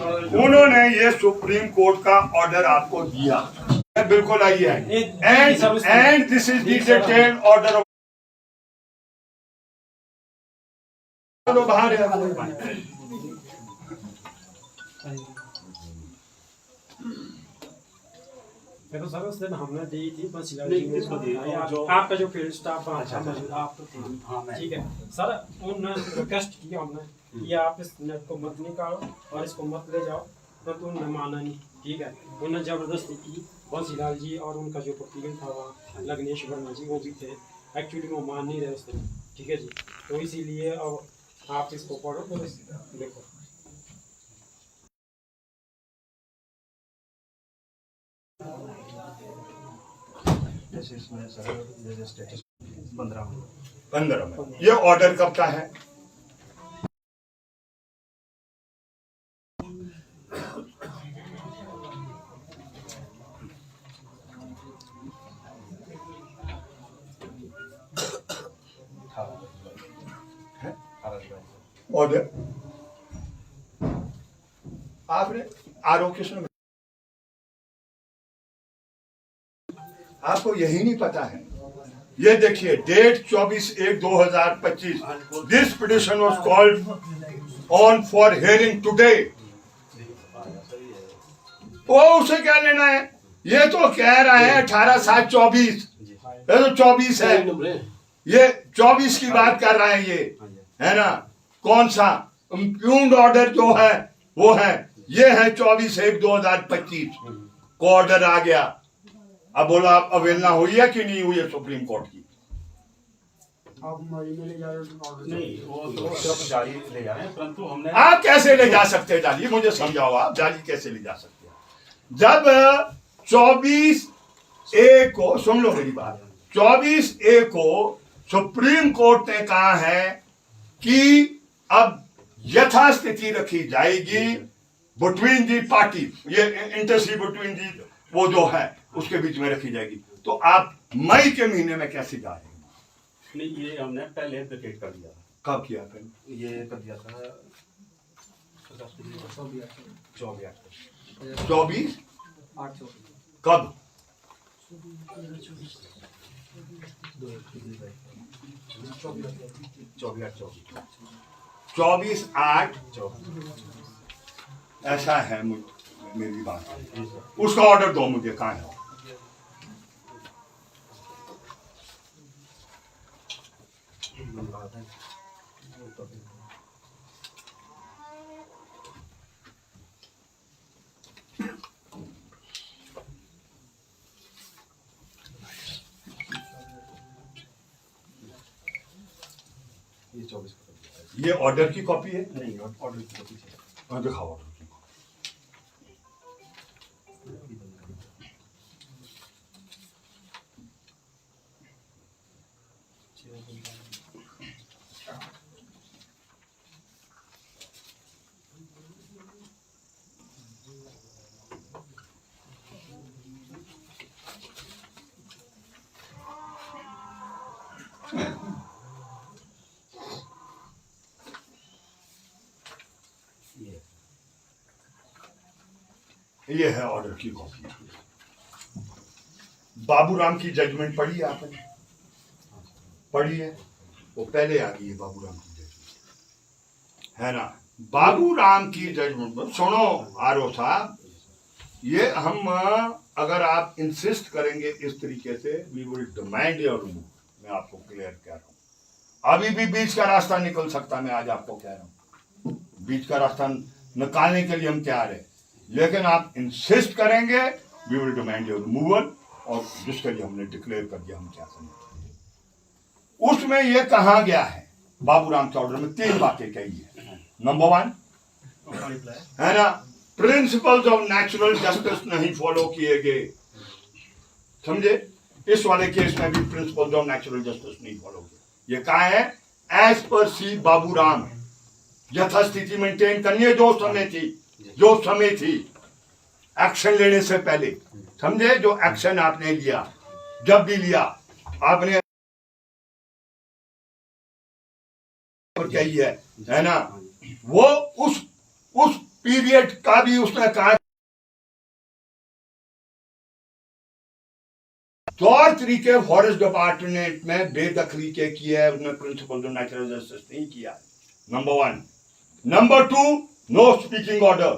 उन्होंने ये supreme court का ऑर्डर आपको दिया, बिल्कुल आई है, and this is the detailed order. बाहर है देखो सर, उस दिन हमने दी थी बस आपका जो फील्ड स्टाफ आप तो ठीक है सर, उन्होंने रिक्वेस्ट की हमने कि आप इस नेट को मत निकालो और इसको मत ले जाओ, तो उन्होंने माना नहीं। ठीक है, उन्होंने जबरदस्ती की। बंसीलाल जी और उनका जो प्रतिनिधि था वहाँ लग्नेश वर्मा जी वो भी थे, एक्चुअली वो मान नहीं रहे उस दिन। ठीक है जी, तो इसीलिए अब आप इसको पढ़ो तो देखो। इसमें सर स्टेटस 15 में ये ऑर्डर कब का है? ऑर्डर आपने आरोकेशन में, आपको यही नहीं पता है? ये देखिए date 24/1/2025, this petition was called on for hearing today. वो उसे क्या लेना है? ये तो कह रहा है 18/7/24, ये तो 24 है, ये 24 की बात कर रहा है ये, है ना? कौन सा इम्प्यूग्ड ऑर्डर जो है वो है, ये है 24/1/2025 को ऑर्डर आ गया। अब बोलो आप अवहेलना हुई है कि नहीं हुई है सुप्रीम कोर्ट की? नहीं, वो तो सिर्फ जारी ले जा रहे हैं, परंतु हमने आप कैसे ले जा सकते हैं जाली? मुझे समझाओ, आप जाली कैसे ले जा सकते हैं? जब 24A को, सुन लो मेरी बात, 24A को सुप्रीम कोर्ट ने कहा है कि अब यथास्थिति रखी जाएगी बिटवीन दी पार्टी, ये इंटरसी बिटवीन दी वो जो है उसके बीच में रखी जाएगी। तो आप मई के महीने में कैसे जा रहे हैं? नहीं, ये हमने पहले वेकेट कर दिया। कब किया फिर? ये कर दिया था 24 कब? 24/8 ऐसा है मेरी बात। उसका ऑर्डर दो मुझे, कहाँ है? ये 24 ये ऑर्डर की कॉपी है? नहीं, ऑर्डर की कॉपी है। हाँ दिखाओ ऑर्डर की कॉपी। ये है ऑर्डर की कॉपी। बाबूराम की जजमेंट पढ़ी है आपने? पढ़ी है? वो पहले आ गई है बाबूराम की जजमेंट, है ना? बाबूराम की जजमेंट सुनो आरओ साहब, ये हम अगर आप इंसिस्ट करेंगे इस तरीके से, we will demand your remove. मैं आपको क्लियर कह रहा हूं, अभी भी बीच का रास्ता निकल सकता, मैं आज आपको कह रहा हूं, बीच का रास्ता निकालने के लिए हम तैयार है, लेकिन आप इंसिस्ट करेंगे we will demand your removal, और जिसके लिए हमने डिक्लेयर कर दिया हम क्या समझते। उसमें यह कहा गया है बाबूराम के ऑर्डर में 3 बातें कही है। नंबर 1 है ना, प्रिंसिपल्स ऑफ नेचुरल जस्टिस नहीं फॉलो किए गए, समझे? इस वाले केस में भी प्रिंसिपल्स ऑफ नेचुरल जस्टिस नहीं फॉलो किए। ये कहा है एज पर सी बाबूराम यथास्थिति मेंटेन करनी है जो समय थी एक्शन लेने से पहले, समझे? जो एक्शन आपने लिया, जब भी लिया आपने कही है ना, वो उस पीरियड का भी उसने कहा तौर तरीके फॉरेस्ट डिपार्टमेंट में बेदखली के किया है, उसने प्रिंसिपल ऑफ नेचुरल जस्टिस नहीं किया। Number 1। Number 2, no speaking order.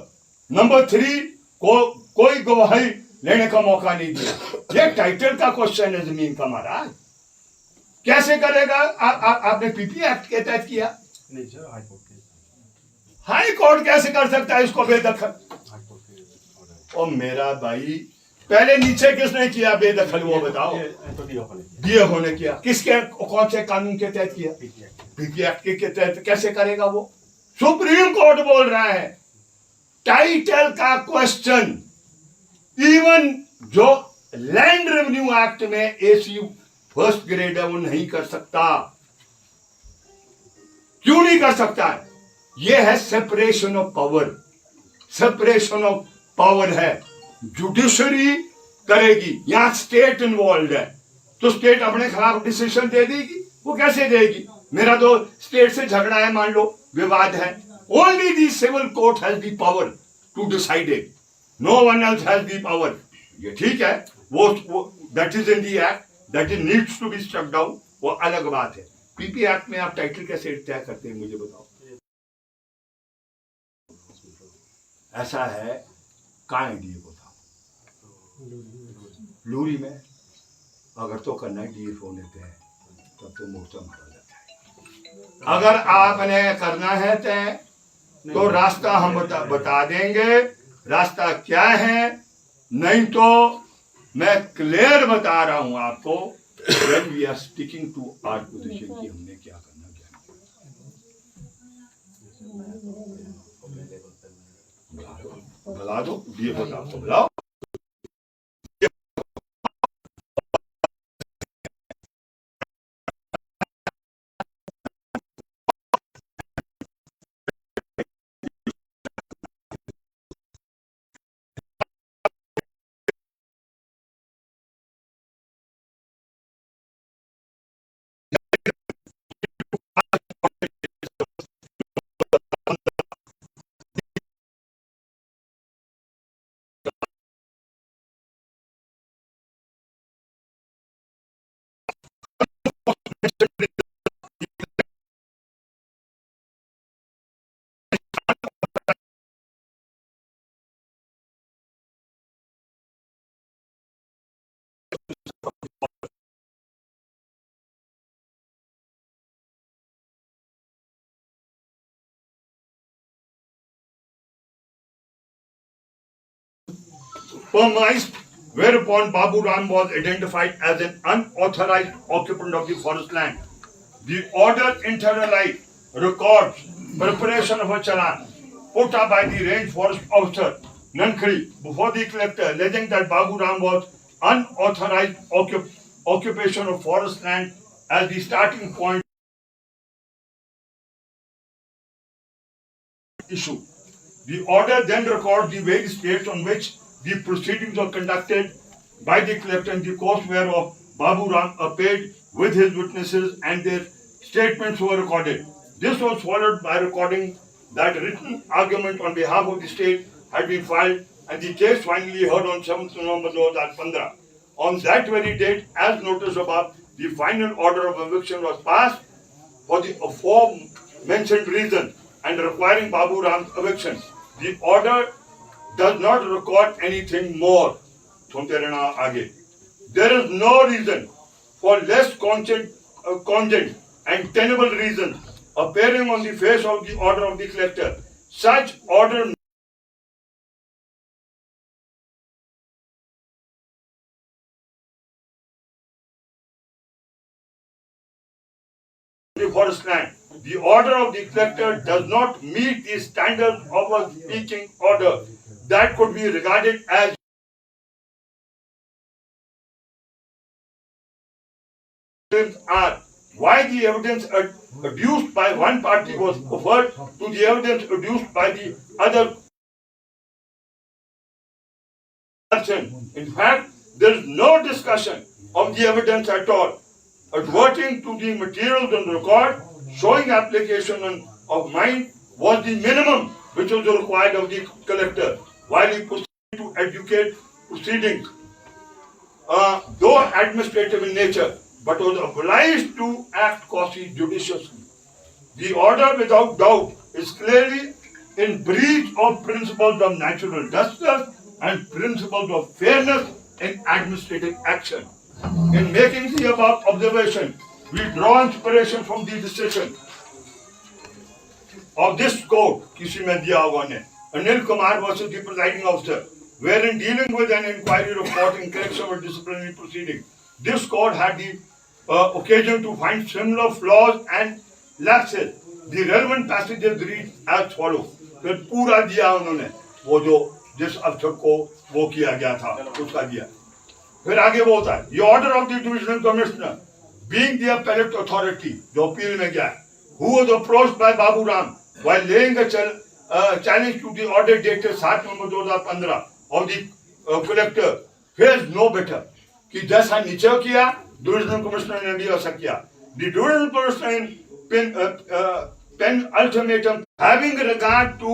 Number 3, कोई गवाही लेने का मौका नहीं दिया। ये टाइटल का क्वेश्चन है जमीन का महाराज, कैसे करेगा? आपने पीपी एक्ट के तहत किया, नहीं sir, high court high court कैसे कर सकता है इसको बेदखल? हाई कोर्ट के ऑर्डर। और मेरा भाई पहले नीचे किसने किया बेदखल वो बताओ? तो डीएफओ ने किया। किसके, कौन से कानून के तहत किया? पीपी एक्ट के तहत। कैसे करेगा वो? सुप्रीम कोर्ट बोल रहा है टाइटल का क्वेश्चन इवन जो लैंड रेवेन्यू एक्ट में एसी फर्स्ट ग्रेड है वो नहीं कर सकता। क्यों नहीं कर सकता है? ये है separation of power. Separation of power है, जुडिशरी करेगी, यहां स्टेट इन्वॉल्व है, तो स्टेट अपने खिलाफ डिसीजन दे देगी? वो कैसे देगी? मेरा तो स्टेट से झगड़ा है, मान लो विवाद है, only the civil court has the power to decide it, no one else has the power. ये ठीक है, वो that is in the act, that is needs to be struck down, वो अलग बात है। पीपी एक्ट में आप टाइटल कैसे तय करते हैं मुझे बताओ? ऐसा है, कहाँ है डीएफओ था? लूरी में। अगर तो करना है डीएफओ ने तय, तब तो मोर्चा मारा जाता है। अगर आपने करना है तय तो रास्ता हम बता देंगे, रास्ता क्या है। नहीं तो मैं क्लियर बता रहा हूं आपको, when we are sticking to our position कि हमने क्या करना क्या नहीं। बुला दो डीएफओ साहब को बुलाओ। Permised, whereupon Babu Ram was identified as an unauthorized occupant of the forest land. The order internalized records preparation of a challan put up by the range forest officer Nankhri before the collector, alleging that Babu Ram was unauthorized occupation of forest land as the starting point issue. The order then records the various dates on which the proceedings were conducted by the collector and the course whereof Babu Ram appeared with his witnesses and their statements were recorded. This was followed by recording that written argument on behalf of the state had been filed and the case finally heard on 7th November 2015. On that very date, as noticed above, the final order of eviction was passed for the aforementioned reason and requiring Babu Ram's eviction. The order does not record anything more. There is no reason for less cogent and tenable reasons appearing on the face of the order of the collector. Such order the forest land. The order of the collector does not meet the standards of a speaking order that could be regarded as are why the evidence adduced by one party was preferred to the evidence adduced by the other person. In fact, there is no discussion of the evidence at all. Adverting to the materials on record, showing application of mind was the minimum which was required of the collector while he proceeded to educate proceedings, though administrative in nature, but was obliged to act quasi-judiciously. The order, without doubt, is clearly in breach of principles of natural justice and principles of fairness in administrative action. In making the above observation, we draw inspiration from the decision of this court, किसी में दिया होगा ने, Anil Kumar versus the presiding officer, wherein dealing with an inquiry report in connection with disciplinary proceeding, this court had the occasion to find similar flaws and lapses. The relevant passages read as follows. फिर पूरा दिया उन्होंने, वो जो जिस अफसर को वो किया गया था उसका दिया. फिर आगे वो होता है, the order of the divisional commissioner being the appellate authority, जो अपील में गया है, who was approached by Babu Ram while laying a challenge to the order dated 7 November 2015 of the collector, fares no better. कि जैसा नीचे किया divisional commissioner ने भी ऐसा किया. The divisional commissioner pen ultimatum having regard to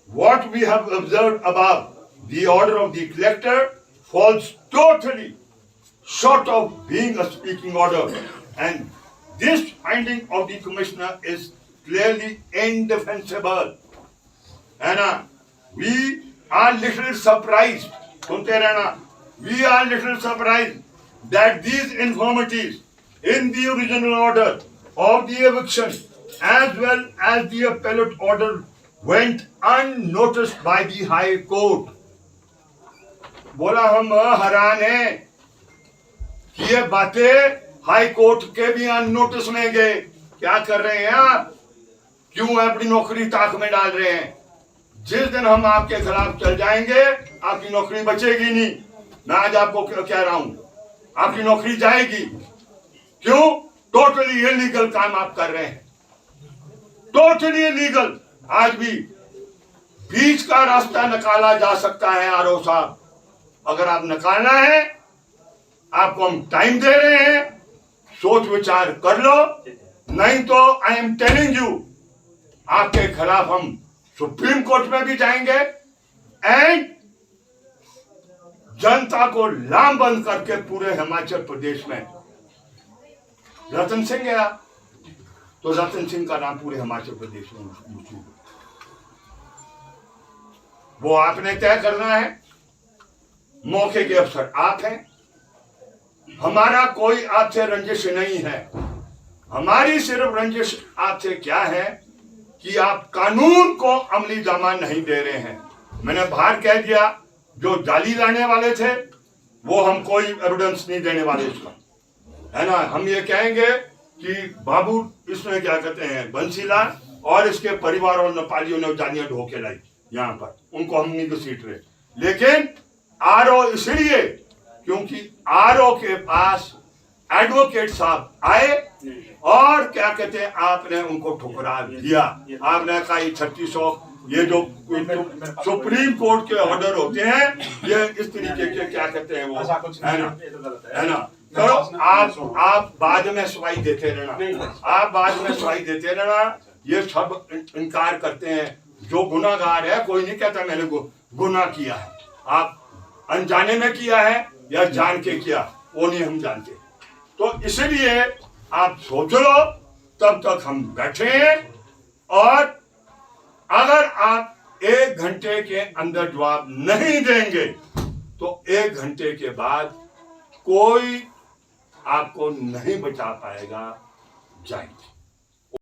what we have observed above, the order of the collector falls totally short of being a speaking order, and this finding of the commissioner is clearly indefensible. And we are little surprised, sunte rehna, we are little surprised that these infirmities in the original order of the eviction as well as the appellate order went unnoticed by the High Court. बोला हम हैरान हैं कि ये बातें high court के भी unnoticed में गए. क्या कर रहे हैं आप? क्यों अपनी नौकरी ताक में डाल रहे हैं? जिस दिन हम आपके खिलाफ चल जाएंगे आपकी नौकरी बचेगी नहीं. मैं आज आपको कह रहा हूं, आपकी नौकरी जाएगी. क्यों? टोटली इलीगल काम आप कर रहे हैं, टोटली इलीगल. आज भी बीच का रास्ता निकाला जा सकता है आरओ साहब. अगर आप निकालना है, आपको हम टाइम दे रहे हैं, सोच विचार कर लो. नहीं तो आई एम टेलिंग यू, आपके खिलाफ हम सुप्रीम कोर्ट में भी जाएंगे एंड जनता को लामबंद करके पूरे हिमाचल प्रदेश में. रतन सिंह गया तो रतन सिंह का नाम पूरे हिमाचल प्रदेश में मशहूर. वो आपने तय करना है. मौके के अफसर आप हैं. हमारा कोई आपसे रंजिश नहीं है. हमारी सिर्फ रंजिश आपसे क्या है कि आप कानून को अमली जामा नहीं दे रहे हैं. मैंने बाहर कह दिया, जो जाली लाने वाले थे वो हम कोई एविडेंस नहीं देने वाले इसका, है ना. हम ये कहेंगे कि बाबू, इसमें क्या कहते हैं, बंसीलाल और इसके परिवार और नेपालियों ने जालियां ढो के लाई यहाँ पर, उनको हम नहीं घसीट रहे. लेकिन आरओ इसलिए क्योंकि आरओ के पास एडवोकेट साहब आए और क्या कहते हैं, आपने उनको ठुकरा दिया. आपने कहा 3600 ये जो सुप्रीम कोर्ट के ऑर्डर होते हैं ये इस तरीके के क्या कहते हैं वो, है ना. चलो आप बाद में सफाई देते रहना, आप बाद में सफाई देते रहना. ये सब इनकार करते हैं. जो गुनाहगार है, कोई नहीं कहता मैंने गुनाह किया है. आप अनजाने में किया है या जान के किया, वो नहीं हम जानते. तो इसलिए आप सोच लो, तब तक हम बैठे हैं. और अगर आप 1 घंटे के अंदर जवाब नहीं देंगे तो 1 घंटे के बाद कोई आपको नहीं बचा पाएगा. जाएंगे.